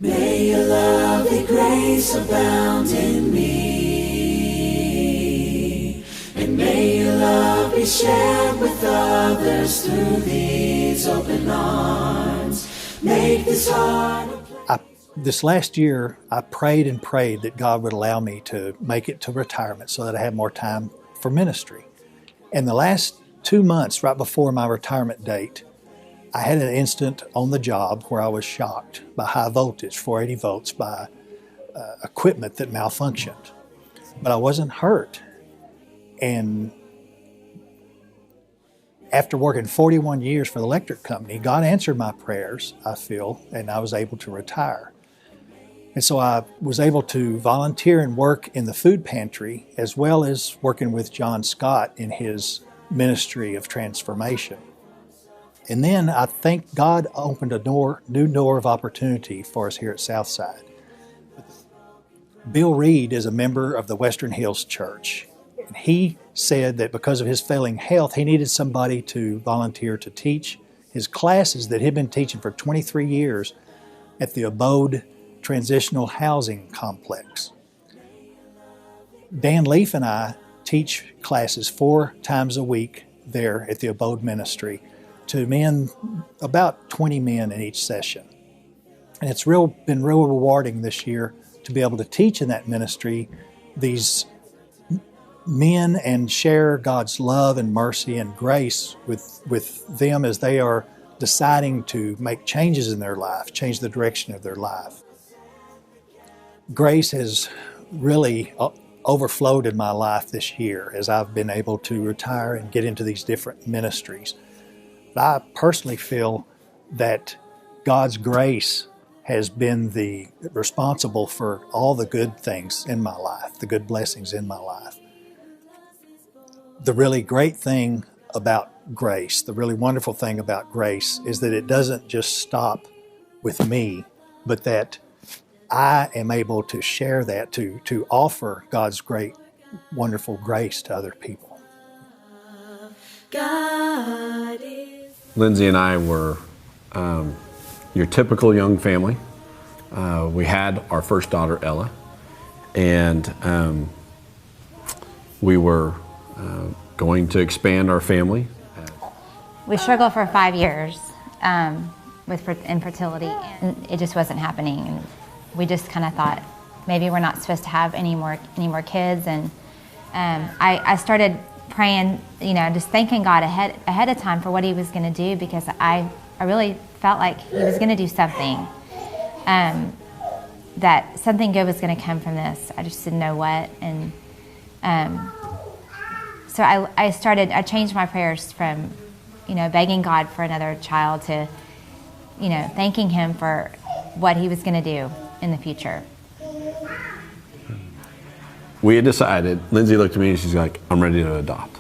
May your lovely grace abound in me, and may your love be shared with others through these open arms. Make this heart This last year, I prayed and prayed that God would allow me to make it to retirement so that I had more time for ministry. And the last 2 months, right before my retirement date, I had an incident on the job where I was shocked by high voltage, 480 volts, by equipment that malfunctioned. But I wasn't hurt. And after working 41 years for the electric company, God answered my prayers, I feel, and I was able to retire. And so I was able to volunteer and work in the food pantry, as well as working with John Scott in his ministry of transformation. And then I think God opened a new door of opportunity for us here at Southside. Bill Reed is a member of the Western Hills Church. And he said that because of his failing health, he needed somebody to volunteer to teach his classes that he'd been teaching for 23 years at the Abode Transitional Housing Complex. Dan Leaf and I teach classes 4 times a week there at the Abode Ministry to men, about 20 men in each session. And it's been real rewarding this year to be able to teach in that ministry these men and share God's love and mercy and grace with them as they are deciding to make changes in their life, change the direction of their life. Grace has really overflowed in my life this year as I've been able to retire and get into these different ministries. I personally feel that God's grace has been responsible for all the good things in my life, the good blessings in my life. The really great thing about grace, the really wonderful thing about grace, is that it doesn't just stop with me, but that I am able to share that, to offer God's great, wonderful grace to other people. God is... Lindsay and I were your typical young family. We had our first daughter, Ella, and we were going to expand our family. We struggled for 5 years with infertility, and it just wasn't happening. And we just kind of thought maybe we're not supposed to have any more kids. And I started praying, just thanking God ahead of time for what He was going to do, because I really felt like He was going to do something, that something good was going to come from this. I just didn't know what. And so I changed my prayers from, begging God for another child to, thanking Him for what He was going to do in the future. We had decided, Lindsay looked at me and she's like, I'm ready to adopt.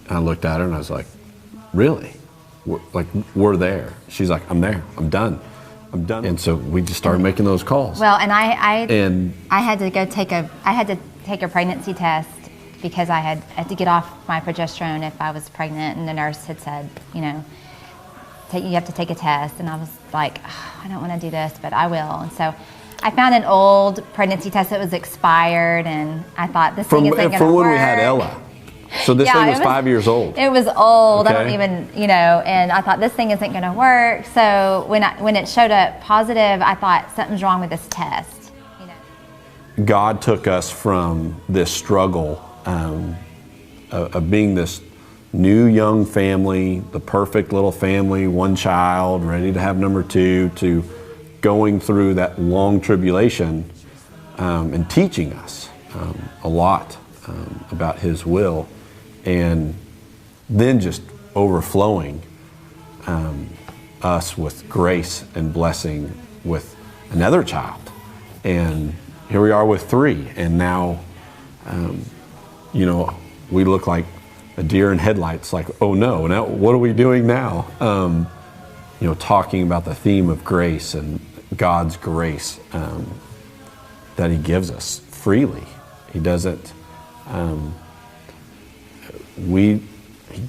And I looked at her and I was like, really? We're there. She's like, I'm there. I'm done. And so we just started making those calls. Well, and I had to take a pregnancy test because I had to get off my progesterone if I was pregnant, and the nurse had said, you have to take a test. And I was like, oh, I don't want to do this, but I will. And so I found an old pregnancy test that was expired, and I thought, this thing isn't going to work. From when we had Ella. So this thing was 5 years old. It was old. Okay. I don't even, and I thought, this thing isn't going to work. So when it showed up positive, I thought something's wrong with this test. God took us from this struggle of being this new young family, the perfect little family, one child, ready to have number 2, to going through that long tribulation and teaching us a lot about His will, and then just overflowing us with grace and blessing with another child. And here we are with 3, and now we look like a deer in headlights, like, oh no, now what are we doing now? Talking about the theme of grace and God's grace that He gives us freely. He doesn't, He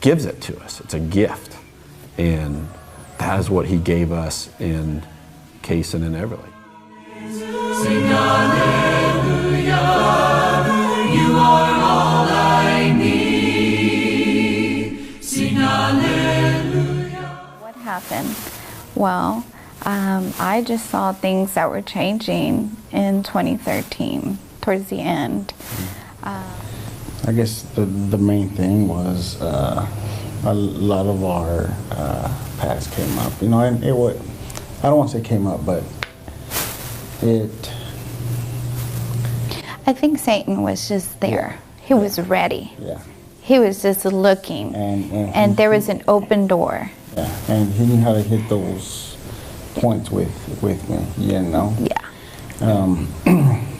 gives it to us. It's a gift. And that is what He gave us in Kaysen and Everly. Sing hallelujah. Father, you are all I need. Sing hallelujah. What happened? Well, I just saw things that were changing in 2013, towards the end. I guess the main thing was a lot of our past came up, you know, and it would, I don't want to say came up, but I think Satan was just there. He was ready. Yeah. He was just looking, and there was an open door. Yeah, and he knew how to hit those points with me, you know? Yeah. And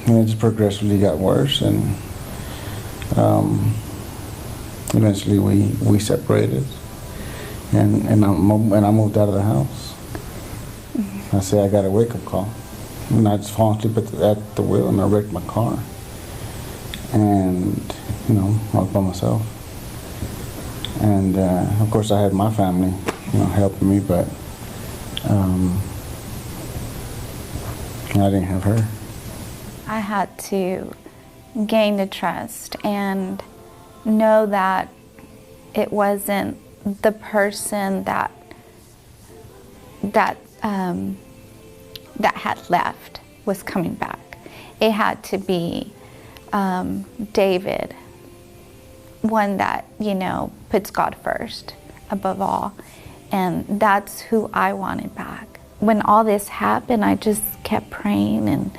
it just progressively got worse, and eventually we separated, and I moved out of the house. I say I got a wake-up call, and I just fall asleep at the wheel, and I wrecked my car, and you know, I was by myself, and of course I had my family, you know, helping me, but I didn't have her. I had to gain the trust and know that it wasn't the person that had left was coming back. It had to be David, one that, you know, puts God first above all, and that's who I wanted back. When all this happened, I just kept praying, and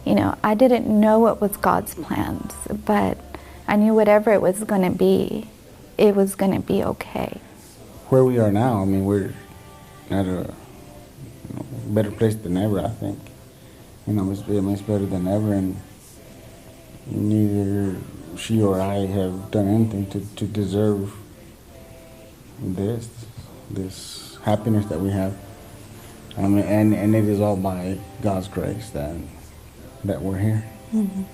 you know, I didn't know what was God's plans, but I knew whatever it was going to be, it was going to be okay. Where we are now, I mean, we're at a better place than ever, I think. You know, it's better than ever, and neither she or I have done anything to deserve this happiness that we have. I mean, and it is all by God's grace that we're here. Mm-hmm.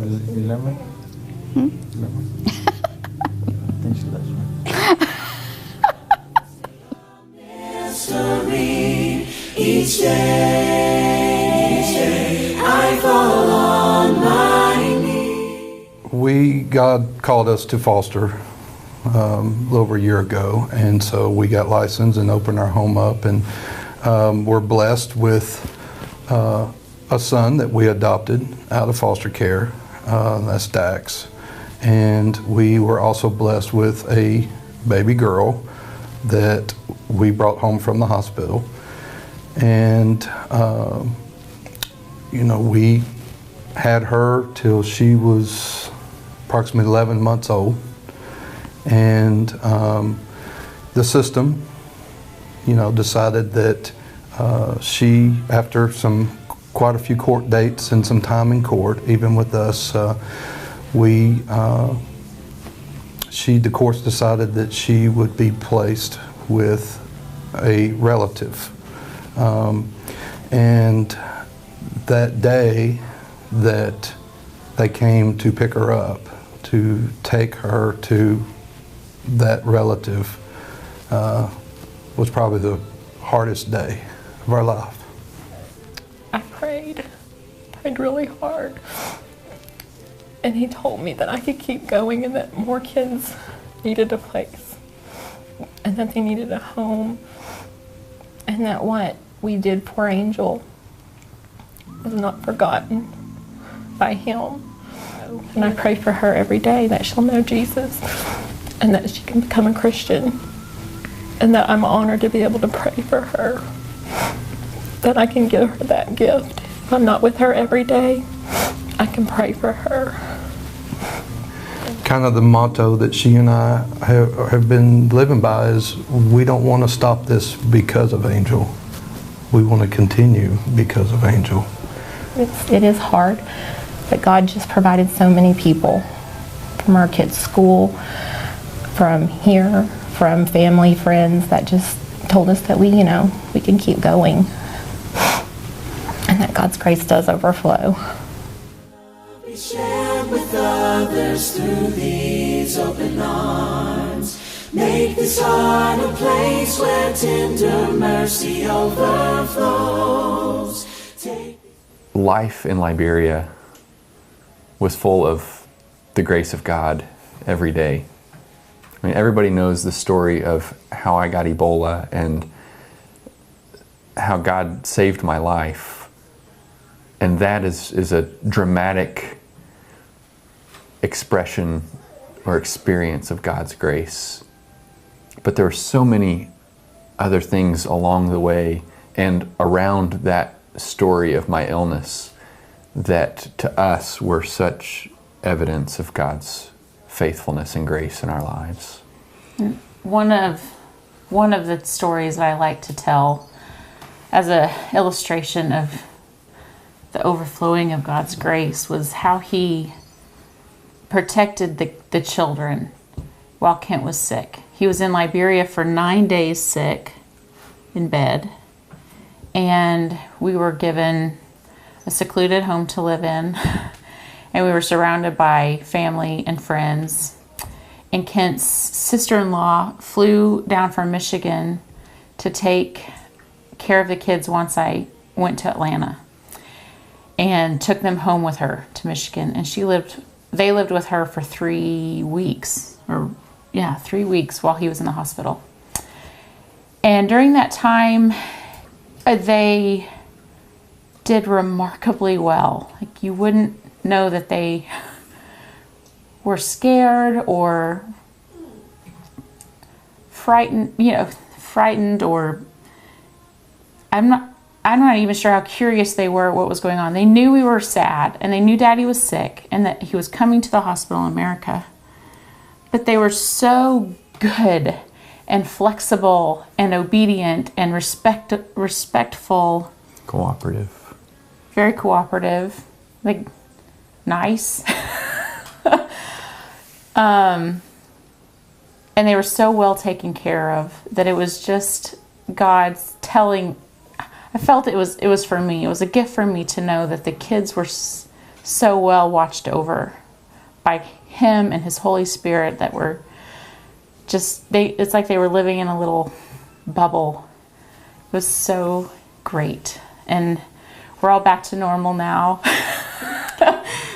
Is it 11? 11. I think she loves me. Each day I fall on my knees. God called us to foster a little over a year ago, and so we got licensed and opened our home up, and we're blessed with a son that we adopted out of foster care. That's Dax, and we were also blessed with a baby girl that we brought home from the hospital. And you know, we had her till she was approximately 11 months old, and the system, you know, decided that she, after quite a few court dates and some time in court, even with us, the courts decided that she would be placed with a relative. And that day that they came to pick her up, to take her to that relative, was probably the hardest day of our life. I prayed really hard. And he told me that I could keep going and that more kids needed a place and that they needed a home, and that what we did for Angel was not forgotten by him. And I pray for her every day that she'll know Jesus and that she can become a Christian, and that I'm honored to be able to pray for her, that I can give her that gift. If I'm not with her every day, I can pray for her. Kind of the motto that she and I have been living by is, we don't want to stop this because of Angel. We want to continue because of Angel. It is hard, but God just provided so many people, from our kids' school, from here, from family, friends, that just told us that we can keep going, and that God's grace does overflow. Be shared with others through these open arms. Make this heart a place where tender mercy overflows. life in Liberia was full of the grace of God every day. I mean, everybody knows the story of how I got Ebola and how God saved my life. And that is a dramatic expression or experience of God's grace. But there were so many other things along the way and around that story of my illness that to us were such evidence of God's faithfulness and grace in our lives. One of the stories that I like to tell as an illustration of the overflowing of God's grace was how He protected the children while Kent was sick. He was in Liberia for 9 days sick in bed, and we were given a secluded home to live in, and we were surrounded by family and friends. And Kent's sister-in-law flew down from Michigan to take care of the kids once I went to Atlanta, and took them home with her to Michigan. And they lived with her for 3 weeks, 3 weeks while he was in the hospital. And during that time, they did remarkably well. Like, you wouldn't know that they were scared or frightened, or I'm not even sure how curious they were what was going on. They knew we were sad, and they knew Daddy was sick and that he was coming to the hospital in America. But they were so good and flexible and obedient and respectful. Cooperative. Very cooperative. Like, nice. And they were so well taken care of that it was just God's telling. I felt it was for me. It was a gift for me to know that the kids were so well watched over by Him and His Holy Spirit that were just, it's like they were living in a little bubble. It was so great. And we're all back to normal now.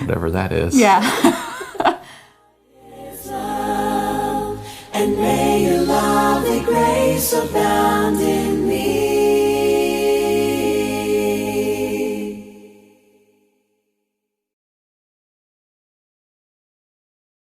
Whatever that is. Yeah. And may your lovely grace abound in